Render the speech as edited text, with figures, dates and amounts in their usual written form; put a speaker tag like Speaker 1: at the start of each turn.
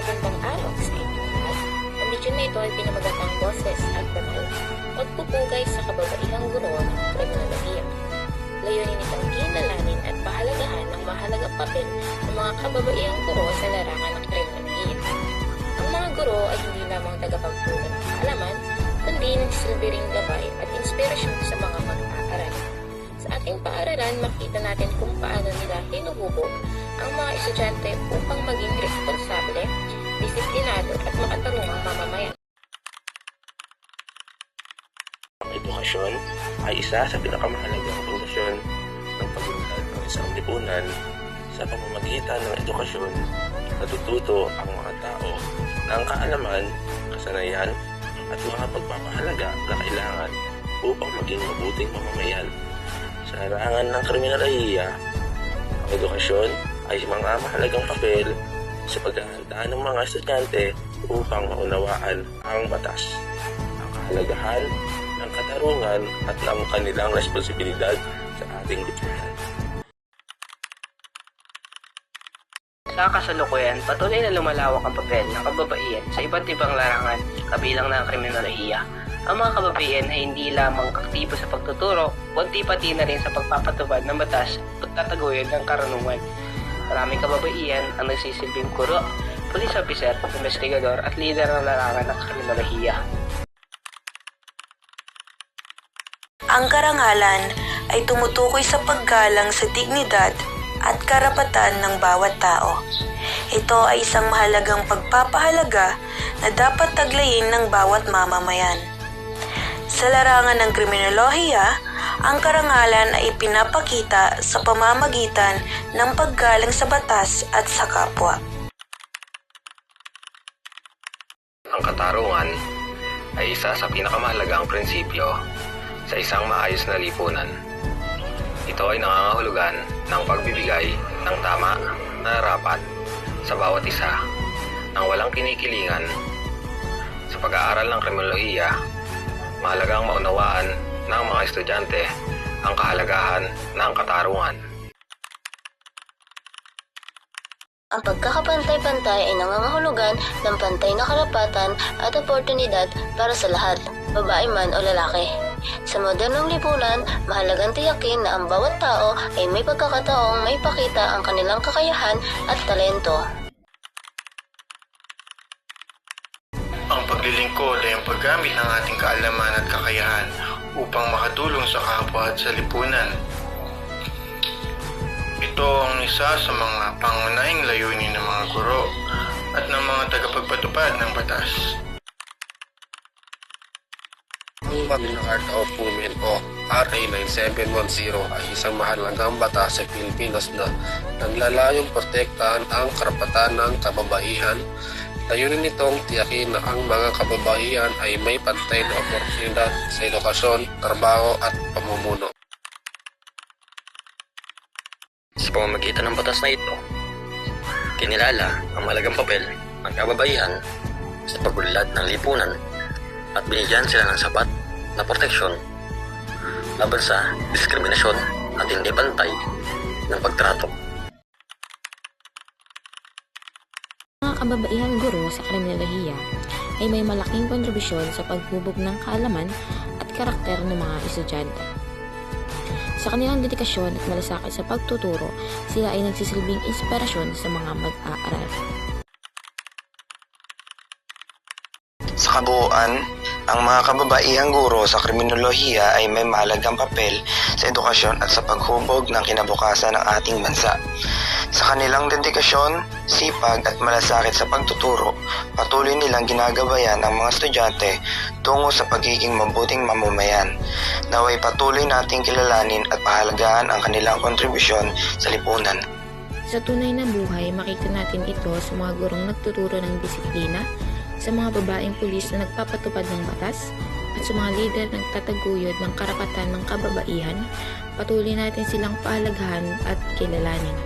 Speaker 1: Magandang araw sa inyo lahat. Ang video na ito ay pinamagatang boses at banal. Pagpupugay sa kababaihang guro ng kriminolohiya. Layunin itong kilalanin at pahalagahan ng mahalagang papel ng mga kababaihang guro sa larangan ng kriminolohiya. Ang mga guro ay hindi lamang tagapagtulong ng kaalaman, kundi nagsilbi ring gabay at inspirasyon sa mga mag-aaral. Sa ating paaralan, makita natin kung paano nila hinuhubog ang mga estudyante upang maging responsable, disiplinado at makatarungang mamamayan.
Speaker 2: Ang edukasyon ay isa sa pinakamahalagang pundasyon ng pag-unlad ng isang lipunan. Sa pamamagitan ng edukasyon, natututo ang mga tao ng kaalaman, kasanayan at mga pagpapahalaga na kailangan upang maging mabuting mamamayan. Sa larangan ng kriminalohiya, ang edukasyon ay mga mahalagang papel sa paghahanda ng mga estudyante upang maunawaan ang batas, ang kahalagahan ng katarungan at ng kanilang responsibilidad sa ating lipunan.
Speaker 3: Sa kasalukuyan, patuloy na lumalawak ang papel ng kababaihan sa iba't ibang larangan kabilang ng kriminolohiya. Ang mga kababaihan ay hindi lamang aktibo sa pagtuturo, kundi pati na rin sa pagpapatubad ng batas at pagtataguyod ng karunungan. Maraming kababaihan ang nagsisilbing guro, police officer, investigador at lider ng larangan ng kriminolohiya.
Speaker 4: Ang karangalan ay tumutukoy sa paggalang sa dignidad at karapatan ng bawat tao. Ito ay isang mahalagang pagpapahalaga na dapat taglayin ng bawat mamamayan. Sa larangan ng kriminolohiya, ang karangalan ay pinapakita sa pamamagitan ng paggalang sa batas at sa kapwa.
Speaker 5: Ang katarungan ay isa sa pinakamahalagang prinsipyo sa isang maayos na lipunan. Ito ay nangangahulugan ng pagbibigay ng tama na rapat sa bawat isa nang walang kinikilingan. Sa pag-aaral ng kriminolohiya, mahalagang maunawaan ng mga estudyante ang kahalagahan ng katarungan.
Speaker 1: Ang pagkakapantay-pantay ay nangangahulugan ng pantay na karapatan at oportunidad para sa lahat, babae man o lalaki. Sa modernong lipunan, mahalagang tiyakin na ang bawat tao ay may pagkakataong may pakita ang kanilang kakayahan at talento.
Speaker 6: Ang paglilingkod ay ang paggamit ng ating kaalaman at kakayahan upang makatulong sa kapwa at sa lipunan. Ito ang isa sa mga pangunahing layunin ng mga guro at ng mga tagapagpatupad ng batas.
Speaker 2: Ang Magna Carta of Women o RA 9710 ay isang mahalagang batas sa Pilipinas na naglalayong protektahan ang karapatan ng kababaihan. Layunin nitong tiyakin na ang mga kababaihan ay may pantay na oportunidad sa edukasyon, trabaho at pamumuno.
Speaker 5: Sa pamamagitan ng batas na ito, kinilala ang mahalagang papel ng kababaihan sa pag-unlad ng lipunan at binigyan sila ng sapat na proteksyon laban sa diskriminasyon at hindi pantay ng pagtrato.
Speaker 1: Mga kababaihang guro sa kriminolohiya ay may malaking kontribusyon sa paghubog ng kaalaman at karakter ng mga estudyante. Sa kanilang dedikasyon at malasakit sa pagtuturo, sila ay nagsisilbing inspirasyon sa mga mag-aaral.
Speaker 7: Sa kabuuan, ang mga kababaihang guro sa kriminolohiya ay may mahalagang papel sa edukasyon at sa paghubog ng kinabukasan ng ating bansa. Sa kanilang dedikasyon, sipag at malasakit sa pagtuturo, patuloy nilang ginagabayan ang mga estudyante tungo sa pagiging mabuting mamamayan. Naway patuloy nating kilalanin at pahalagahan ang kanilang kontribusyon sa lipunan.
Speaker 1: Sa tunay na buhay, makita natin ito sa mga gurong nagtuturo ng disiplina, sa mga babaeng pulis na nagpapatupad ng batas, at sa mga lider na nagtataguyod ng karapatan ng kababaihan. Patuloy natin silang pahalagahan at kilalanin.